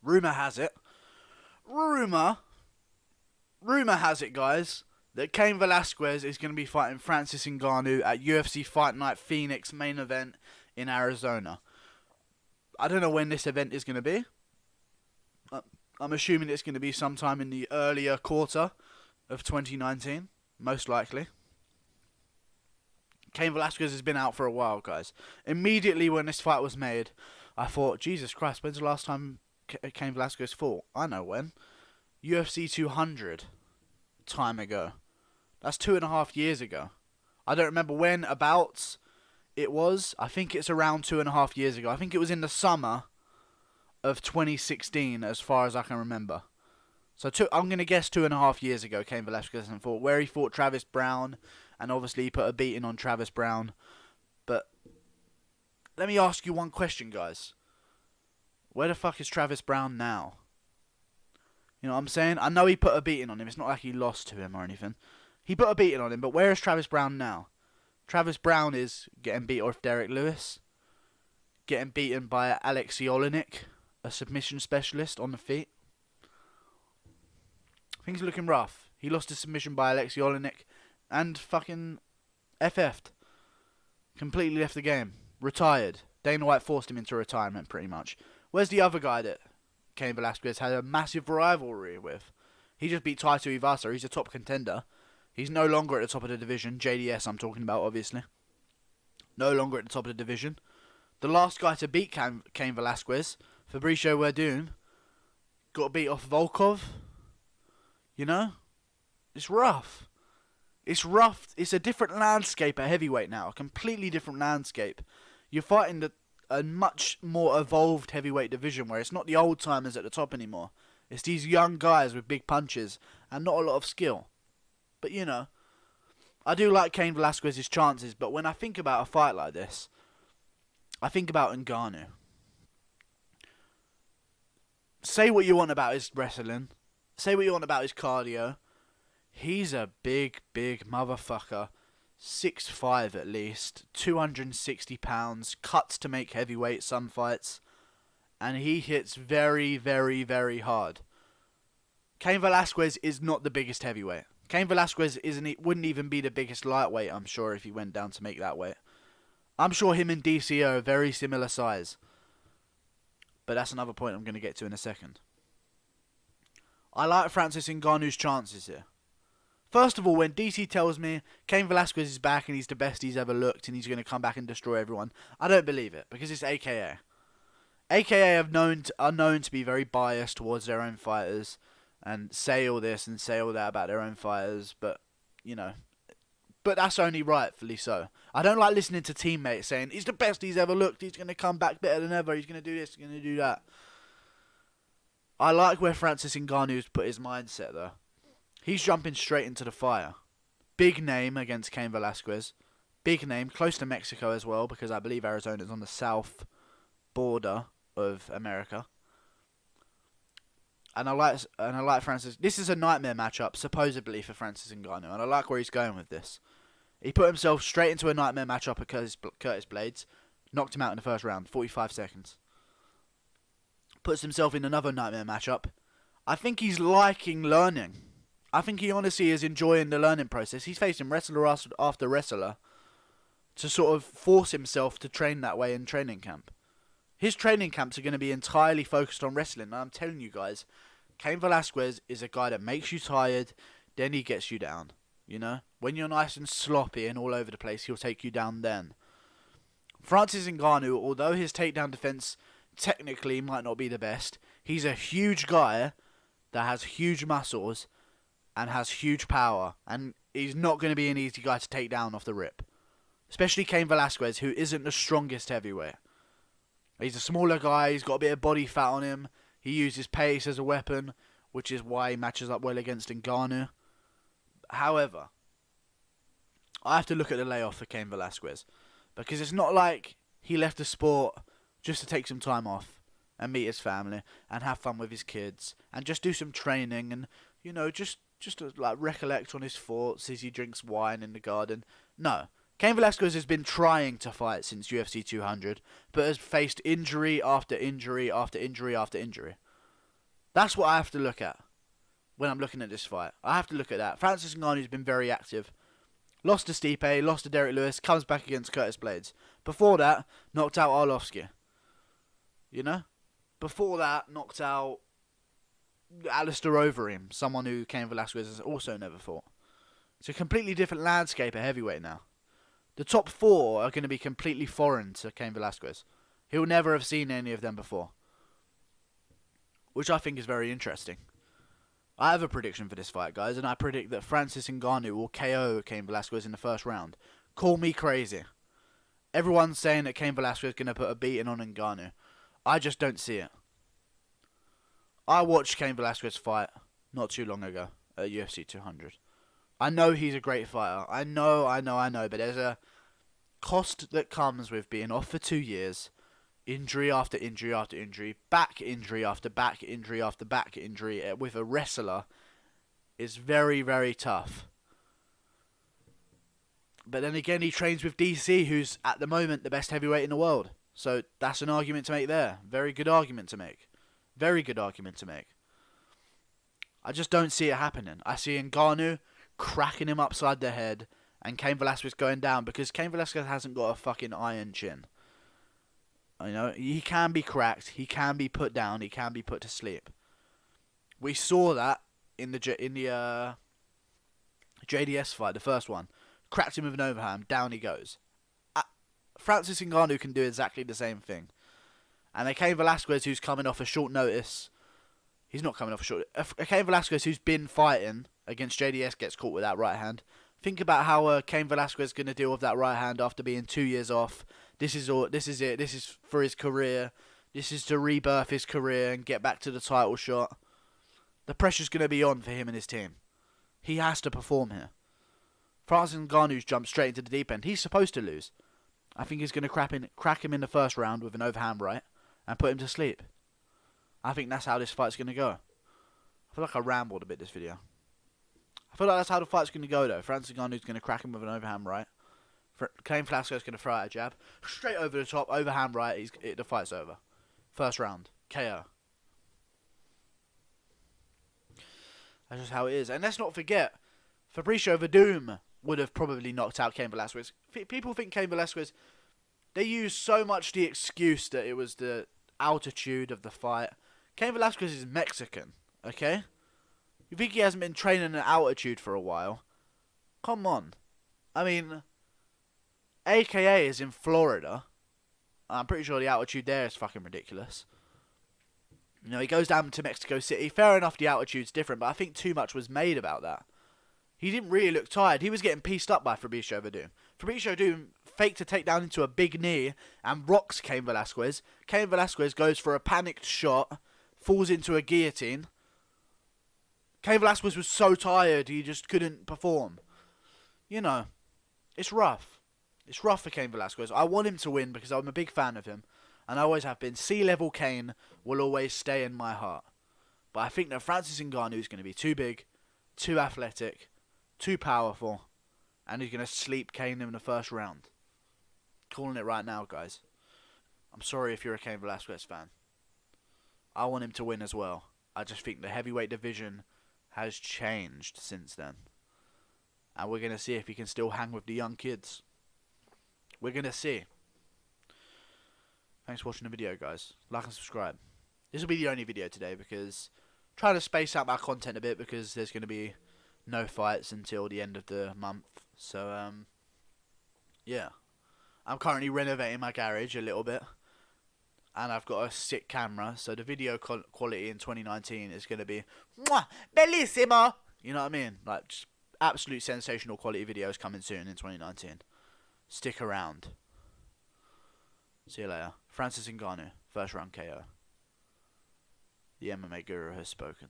Rumour has it. Rumour has it, guys, that Cain Velasquez is going to be fighting Francis Ngannou at UFC Fight Night Phoenix main event in Arizona. I don't know when this event is going to be. I'm assuming it's going to be sometime in the earlier quarter of 2019, most likely. Cain Velasquez has been out for a while, guys. Immediately when this fight was made, I thought, Jesus Christ, when's the last time Cain Velasquez fought? I know when. UFC 200 time ago. That's 2.5 years ago. I don't remember when abouts it was. I think it's around 2.5 years ago. I think it was in the summer of 2016, as far as I can remember. So I'm going to guess 2.5 years ago, Cain Velasquez fought, where he fought Travis Brown, and obviously he put a beating on Travis Brown. But let me ask you one question, guys. Where the fuck is Travis Brown now? You know what I'm saying? I know he put a beating on him. It's not like he lost to him or anything. He put a beating on him, but where is Travis Brown now? Travis Brown is getting beat off Derek Lewis, getting beaten by Alexei Olenek, a submission specialist on the feet. Things are looking rough. He lost a submission by Alexei Olenek and fucking FF'd. Completely left the game. Retired. Dana White forced him into retirement, pretty much. Where's the other guy that Cain Velasquez had a massive rivalry with? He just beat Taito Iwasa. He's a top contender. He's no longer at the top of the division. JDS I'm talking about, obviously. No longer at the top of the division. The last guy to beat Cain Velasquez, Fabricio Werdum, got beat off Volkov. You know? It's rough. It's rough. It's a different landscape at heavyweight now. A completely different landscape. You're fighting a much more evolved heavyweight division where it's not the old timers at the top anymore. It's these young guys with big punches and not a lot of skill. But, you know, I do like Cain Velasquez's chances, but when I think about a fight like this, I think about Ngannou. Say what you want about his wrestling. Say what you want about his cardio. He's a big, big motherfucker. 6'5" at least. 260 pounds. Cuts to make heavyweight some fights. And he hits very, very, very hard. Cain Velasquez is not the biggest heavyweight. Cain Velasquez wouldn't even be the biggest lightweight, I'm sure, if he went down to make that weight. I'm sure him and DC are a very similar size. But that's another point I'm going to get to in a second. I like Francis Ngannou's chances here. First of all, when DC tells me Cain Velasquez is back and he's the best he's ever looked and he's going to come back and destroy everyone, I don't believe it, because it's AKA. AKA are known to be very biased towards their own fighters and say all this and say all that about their own fighters, but, you know, but that's only rightfully so. I don't like listening to teammates saying, he's the best he's ever looked, he's going to come back better than ever, he's going to do this, he's going to do that. I like where Francis Ngannou's put his mindset, though. He's jumping straight into the fire. Big name against Cain Velasquez. Big name, close to Mexico as well, because I believe Arizona's on the south border of America. And I like Francis. This is a nightmare matchup, supposedly, for Francis Ngannou, and I like where he's going with this. He put himself straight into a nightmare matchup at Curtis Blades, knocked him out in the first round, 45 seconds. Puts himself in another nightmare matchup. I think he's liking learning. I think he honestly is enjoying the learning process. He's facing wrestler after wrestler to sort of force himself to train that way in training camp. His training camps are going to be entirely focused on wrestling. And I'm telling you guys, Cain Velasquez is a guy that makes you tired, then he gets you down. You know? When you're nice and sloppy and all over the place, he'll take you down then. Francis Ngannou, although his takedown defense technically might not be the best, he's a huge guy that has huge muscles and has huge power. And he's not going to be an easy guy to take down off the rip. Especially Cain Velasquez, who isn't the strongest heavyweight. He's a smaller guy, he's got a bit of body fat on him. He uses pace as a weapon, which is why he matches up well against Ngannou. However, I have to look at the layoff for Cain Velasquez. Because it's not like he left the sport just to take some time off and meet his family and have fun with his kids and just do some training and, you know, just to like recollect on his thoughts as he drinks wine in the garden. No. Cain Velasquez has been trying to fight since UFC 200, but has faced injury after injury after injury after injury. That's what I have to look at when I'm looking at this fight. I have to look at that. Francis Ngannou's been very active. Lost to Stipe, lost to Derek Lewis, comes back against Curtis Blades. Before that, knocked out Arlovski. You know? Before that, knocked out Alistair Overeem, someone who Cain Velasquez has also never fought. It's a completely different landscape at heavyweight now. The top 4 are going to be completely foreign to Cain Velasquez. He'll never have seen any of them before. Which I think is very interesting. I have a prediction for this fight, guys, and I predict that Francis Ngannou will KO Cain Velasquez in the first round. Call me crazy. Everyone's saying that Cain Velasquez is going to put a beating on Ngannou. I just don't see it. I watched Cain Velasquez fight not too long ago at UFC 200. I know he's a great fighter. I know, but there's a cost that comes with being off for 2 years, injury after injury after injury, back injury after back injury after back injury with a wrestler is very, very tough. But then again, he trains with DC, who's at the moment the best heavyweight in the world. So that's an argument to make there. Very good argument to make. Very good argument to make. I just don't see it happening. I see Ngannou cracking him upside the head and Cain Velasquez going down because Cain Velasquez hasn't got a fucking iron chin. You know, he can be cracked, he can be put down, he can be put to sleep. We saw that in the JDS fight, the first one. Cracked him with an overhand, down he goes. Francis Ngannou can do exactly the same thing. And a Cain Velasquez who's coming off a short notice. He's not coming off a short... A Cain Velasquez who's been fighting against JDS gets caught with that right hand. Think about how Cain Velasquez is going to deal with that right hand after being 2 years off. This is it. This is for his career. This is to rebirth his career and get back to the title shot. The pressure's going to be on for him and his team. He has to perform here. Francis Ngannou's jumped straight into the deep end. He's supposed to lose. I think he's going to crack him in the first round with an overhand right and put him to sleep. I think that's how this fight's going to go. I feel like I rambled a bit this video. I feel like that's how the fight's going to go though. Francis Ngannou's going to crack him with an overhand right. Cain Velasquez is going to throw out a jab. Straight over the top, overhand right, the fight's over. First round, KO. That's just how it is. And let's not forget, Fabricio Verdum would have probably knocked out Cain Velasquez. People think Cain Velasquez, they use so much the excuse that it was the altitude of the fight. Cain Velasquez is Mexican, okay? You think he hasn't been training at altitude for a while? Come on. I mean, AKA is in Florida. I'm pretty sure the altitude there is fucking ridiculous. You know, he goes down to Mexico City. Fair enough, the altitude's different, but I think too much was made about that. He didn't really look tired. He was getting pieced up by Fabricio Verdum. Fabricio Verdum faked a takedown into a big knee and rocks Cain Velasquez. Cain Velasquez goes for a panicked shot, falls into a guillotine. Cain Velasquez was so tired he just couldn't perform. You know, it's rough. It's rough for Cain Velasquez. I want him to win because I'm a big fan of him. And I always have been. Sea-level Cain will always stay in my heart. But I think that Francis Ngannou is going to be too big, too athletic, too powerful. And he's going to sleep Cain in the first round. Calling it right now, guys. I'm sorry if you're a Cain Velasquez fan. I want him to win as well. I just think the heavyweight division has changed since then. And we're going to see if he can still hang with the young kids. We're going to see. Thanks for watching the video, guys. Like and subscribe. This will be the only video today because I'm trying to space out my content a bit because there's going to be no fights until the end of the month. So, yeah. I'm currently renovating my garage a little bit. And I've got a sick camera. So the video quality in 2019 is going to be mwah, bellissimo. You know what I mean? Like, just absolute sensational quality videos coming soon in 2019. Stick around. See you later. Francis Ngannou, first round KO. The MMA guru has spoken.